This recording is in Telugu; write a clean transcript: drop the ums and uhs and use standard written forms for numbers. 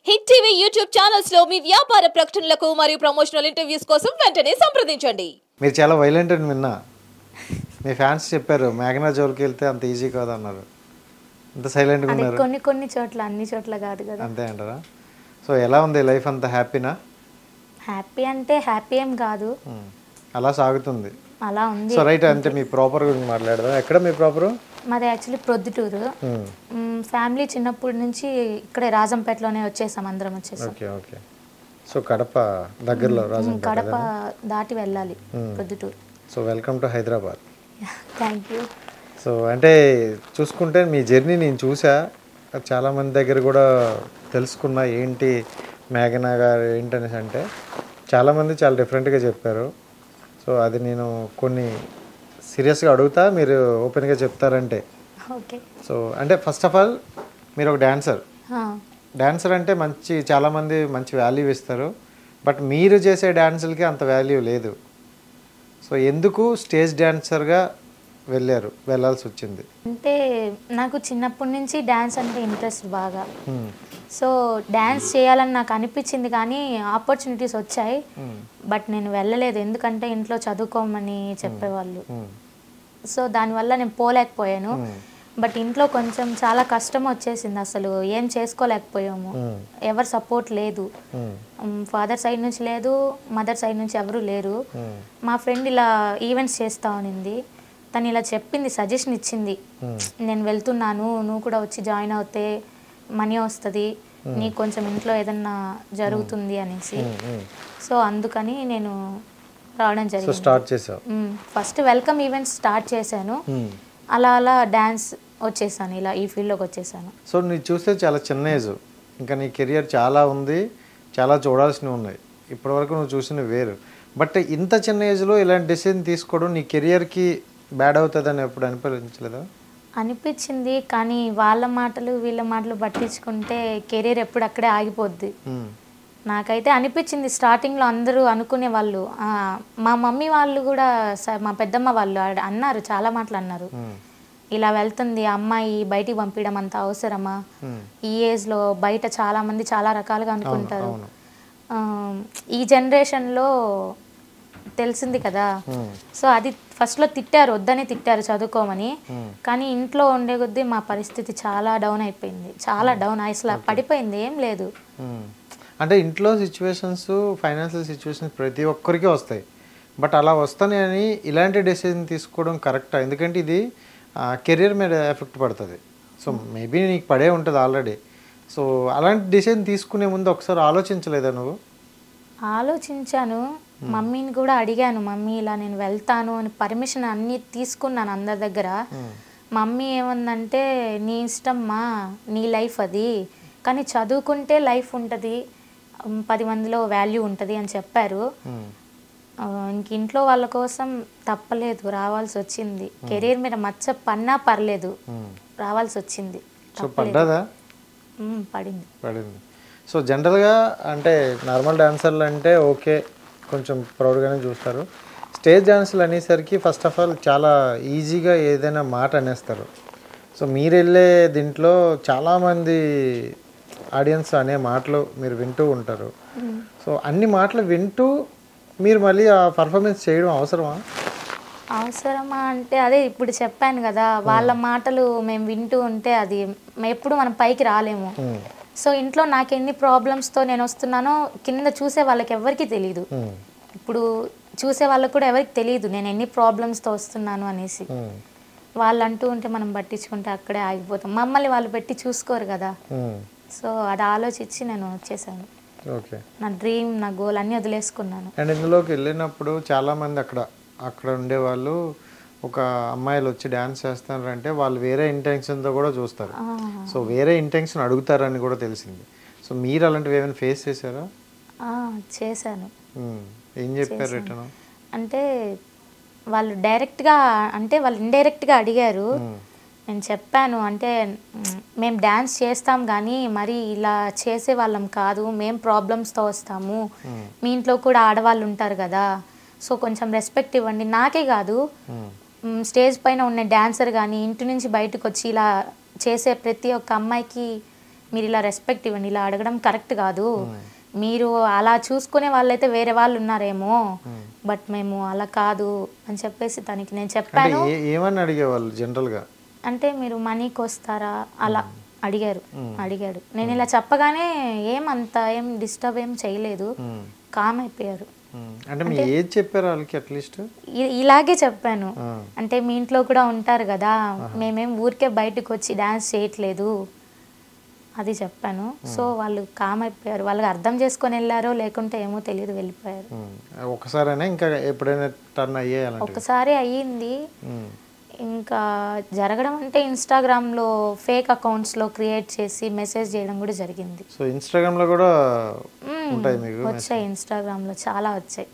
హిట్ టీవీ యూట్యూబ్ ఛానల్స్ లో మీ వ్యాపార ప్రకటనలకు మరియు ప్రమోషనల్ ఇంటర్వ్యూస్ కోసం వెంటనే సంప్రదించండి. మీరు చాలా వైలెంట్ అని విన్నా. మీ ఫ్యాన్స్ చెప్పారు మేఘనా జోలికి వెళ్తే అంత ఈజీ కాదు అన్నారు. అంత సైలెంట్గా ఉన్నారు. కొన్ని చోట్ల అన్ని చోట్ల కాదు కదా. అంతే అంటారా? సో ఎలా ఉంది లైఫ్? అంతా హ్యాపీనా? హ్యాపీ అంటే హ్యాపీ ఏం కాదు, అలా సాగుతుంది. అలా ఉంది. సో రైట్, అంటే మీ ప్రాపర్ గురించి మాట్లాడదాం. ఎక్కడ మీ ప్రాపర్? మాది యాక్చువల్లీ ప్రొద్దుటూరు. ఫ్యామిలీ చిన్నప్పటి నుంచి ఇక్కడే రాజంపేటలోనే వచ్చేసాం, అందరం వచ్చేసాం. Okay okay. సో కడప దగ్గరలో రాజంపేట, కడప దాటి వెళ్ళాలి Proddatur. So welcome to Hyderabad. Thank you. So అంటే చూసుకుంటే మీ జర్నీ నేను చూసా, చాలామంది దగ్గర కూడా తెలుసుకున్నా ఏంటి మేఘనా గారు ఏంటనేసి. అంటే చాలామంది చాలా డిఫరెంట్గా చెప్పారు. సో అది నేను కొన్ని సీరియస్గా అడుగుతా, మీరు ఓపెన్గా చెప్తారంటే. ఓకే. సో అంటే ఫస్ట్ ఆఫ్ ఆల్ మీరు ఒక డాన్సర్. డాన్సర్ అంటే చాలామంది మంచి వాల్యూ ఇస్తారు, బట్ మీరు చేసే డాన్సులకి అంత వాల్యూ లేదు. సో ఎందుకు స్టేజ్ డాన్సర్గా వెళ్ళాల్సి వచ్చింది? అంటే నాకు చిన్నప్పటి నుంచి డ్యాన్స్ అంటే ఇంట్రెస్ట్ బాగా. సో డ్యాన్స్ చేయాలని నాకు అనిపించింది, కానీ ఆపర్చునిటీస్ వచ్చాయి, బట్ నేను వెళ్ళలేదు. ఎందుకంటే ఇంట్లో చదువుకోమని చెప్పేవాళ్ళు. సో దానివల్ల నేను పోలేకపోయాను. బట్ ఇంట్లో కొంచెం చాలా కష్టం వచ్చేసింది, అసలు ఏం చేసుకోలేకపోయాము. ఎవరు సపోర్ట్ లేదు, ఫాదర్ సైడ్ నుంచి లేదు, మదర్ సైడ్ నుంచి ఎవరు లేరు. మా ఫ్రెండ్ ఇలా ఈవెంట్స్ చేస్తా ఉన్నింది, తను ఇలా చెప్పింది, సజెషన్ ఇచ్చింది, నేను వెళ్తున్నాను, నువ్వు కూడా వచ్చి జాయిన్ అవుతే మనీ వస్తుంది, నీకు కొంచెం ఇంట్లో ఏదన్నా జరుగుతుంది అనేసి. సో అందుకని నేను రావడం జరిగింది. స్టార్ట్ చేసావు. ఫస్ట్ వెల్కమ్ ఈవెంట్స్ స్టార్ట్ చేశాను, అలా అలా డ్యాన్స్ వచ్చేసాను, ఇలా ఈ ఫీల్డ్లోకి వచ్చేసాను. సో నీ చూస్తే చాలా చిన్న ఏజ్, ఇంకా నీ కెరియర్ చాలా ఉంది, చాలా చూడాల్సినవి ఉన్నాయి. ఇప్పటివరకు నువ్వు చూసినవి వేరు, బట్ ఇంత చిన్న ఏజ్లో ఇలాంటి డెసిషన్ తీసుకోవడం నీ కెరియర్కి బ్యాడ్ అవుతుందని ఎప్పుడు అనిపించలేదా? అనిపించింది, కానీ వాళ్ళ మాటలు వీళ్ళ మాటలు పట్టించుకుంటే కెరీర్ ఎప్పుడు అక్కడే ఆగిపోద్ది. నాకైతే అనిపించింది స్టార్టింగ్లో. అందరూ అనుకునే వాళ్ళు, మా మమ్మీ వాళ్ళు కూడా, మా పెద్దమ్మ వాళ్ళు అన్నారు, చాలా మాటలు అన్నారు, ఇలా వెళ్తుంది అమ్మాయి, బయటికి పంపించడం అంత అవసరమా, ఈ ఏజ్లో బయట చాలా మంది చాలా రకాలుగా అనుకుంటారు, ఈ జనరేషన్లో తెలిసింది కదా. సో అది ఫస్ట్లో తిట్టారు, వద్దనే తిట్టారు చదువుకోమని, కానీ ఇంట్లో ఉండే కొద్దీ మా పరిస్థితి చాలా డౌన్ అయిపోయింది, చాలా డౌన్, అసలు పడిపోయింది, ఏం లేదు. అంటే ఇంట్లో సిచ్యువేషన్స్, ఫైనాన్షియల్ సిచ్యువేషన్స్ ప్రతి ఒక్కరికి వస్తాయి, బట్ అలా వస్తాయని ఇలాంటి డెసిషన్ తీసుకోవడం కరెక్టా? ఎందుకంటే ఇది కెరీర్ మీద ఎఫెక్ట్ పడుతుంది. సో మేబీ నీకు పడే ఉంటుంది ఆల్రెడీ. సో అలాంటి డెసిషన్ తీసుకునే ముందు ఒకసారి ఆలోచించలేదా నువ్వు? ఆలోచించాను, మమ్మీని కూడా అడిగాను, మమ్మీ ఇలా నేను వెళ్తాను అని పర్మిషన్ అన్నీ తీసుకున్నాను అందరి దగ్గర. మమ్మీ ఏమందంటే, నీ ఇష్టమ్మా, నీ లైఫ్ అది, కానీ చదువుకుంటే లైఫ్ ఉంటుంది, 10 మందిలో వాల్యూ ఉంటుంది అని చెప్పారు. ఇంక ఇంట్లో వాళ్ళ కోసం తప్పలేదు, రావాల్సి వచ్చింది. కెరీర్ మీద మచ్చ పన్నా పర్లేదు, రావాల్సి వచ్చింది. పడింది. సో జనరల్గా అంటే నార్మల్ డాన్సర్లు అంటే ఓకే, కొంచెం ప్రౌడ్గానే చూస్తారు. స్టేజ్ డాన్సులు అనేసరికి ఫస్ట్ ఆఫ్ ఆల్ చాలా ఈజీగా ఏదైనా మాట అనేస్తారు. సో మీరు వెళ్ళే దీంట్లో చాలామంది ఆడియన్స్ అనే మాటలు మీరు వింటూ ఉంటారు. సో అన్ని మాటలు వింటూ మీరు మళ్ళీ ఆ పర్ఫార్మెన్స్ చేయడం అవసరమా అంటే అదే ఇప్పుడు చెప్పాను కదా, వాళ్ళ మాటలు మేము వింటూ ఉంటే అది ఎప్పుడు మనం పైకి రాలేము. సో ఇంట్లో నాకు ఎన్ని ప్రాబ్లమ్స్తో నేను వస్తున్నానో కింద చూసే వాళ్ళకి ఎవరికి తెలియదు, ఇప్పుడు చూసే వాళ్ళకి కూడా ఎవరికి తెలియదు నేను ఎన్ని ప్రాబ్లమ్స్తో వస్తున్నాను అనేసి. వాళ్ళు అంటూ ఉంటే మనం పట్టించుకుంటే అక్కడే ఆగిపోతాం, మమ్మల్ని వాళ్ళు పెట్టి చూసుకోరు కదా. సో అది ఆలోచించి నేను వచ్చేసాను. ఓకే, నా డ్రీమ్, నా గోల్ అన్నీ వదిలేసుకున్నాను. అండ్ ఇందులోకి వెళ్ళినప్పుడు చాలామంది అక్కడ ఉండేవాళ్ళు, ఒక అమ్మాయిలు వచ్చి డ్యాన్స్ చేస్తారంటే వాళ్ళు వేరే ఇంటెన్షన్తో కూడా చూస్తారు. సో వేరే ఇంటెన్షన్ అడుగుతారని కూడా తెలిసింది. సో మీరు అలాంటివి ఏమైనా ఫేస్ చేశారా? చేశాను. ఏం చెప్పారు రిటర్న్? అంటే వాళ్ళు డైరెక్ట్గా, అంటే వాళ్ళు ఇండైరెక్ట్గా అడిగారు. నేను చెప్పాను, అంటే మేము డ్యాన్స్ చేస్తాం కానీ మరి ఇలా చేసే వాళ్ళం కాదు, మేము ప్రాబ్లమ్స్తో వస్తాము, మీ ఇంట్లో కూడా ఆడవాళ్ళు ఉంటారు కదా, సో కొంచెం రెస్పెక్ట్ ఇవ్వండి. నాకే కాదు, స్టేజ్ పైన ఉన్న డాన్సర్ కానీ ఇంటి నుంచి బయటకు వచ్చి ఇలా చేసే ప్రతి ఒక్క అమ్మాయికి మీరు ఇలా రెస్పెక్ట్ ఇవ్వండి, ఇలా అడగడం కరెక్ట్ కాదు, మీరు అలా చూసుకునే వాళ్ళైతే వేరే వాళ్ళు ఉన్నారేమో, బట్ మేము అలా కాదు అని చెప్పేసి తనకి నేను చెప్పాను. ఏమని అడిగేవాళ్ళు జనరల్గా? అంటే మీరు మనీకి వస్తారా అలా అడిగాడు. నేను ఇలా చెప్పగానే ఏం డిస్టర్బ్ ఏం చేయలేదు, కామ్ అయిపోయారు. అంటే మీ ఏజ్ చెప్పారు వాళ్ళకి అట్లీస్ట్? ఇలాగే చెప్పాను, అంటే మీ ఇంట్లో కూడా ఉంటారు కదా, మేమేం ఊరికే బయటకు వచ్చి డాన్స్ చేయట్లేదు అది చెప్పాను. సో వాళ్ళు కామ్ అయిపోయారు. వాళ్ళకి అర్థం చేసుకొని వెళ్ళారో లేకుంటే ఏమో తెలియదు, వెళ్ళిపోయారు. ఒకసారైనా ఇంకా ఎప్పుడైనా టర్న్ అయ్యాయి? ఒకసారి అయ్యింది. ఇంకా జరగడం అంటే ఇన్స్టాగ్రామ్లో ఫేక్ అకౌంట్స్లో క్రియేట్ చేసి మెసేజ్ చేయడం కూడా జరిగింది. సో ఇన్స్టాగ్రామ్లో కూడా ఉంటాయి మీకు? వచ్చాయి, ఇన్స్టాగ్రామ్లో చాలా వచ్చాయి.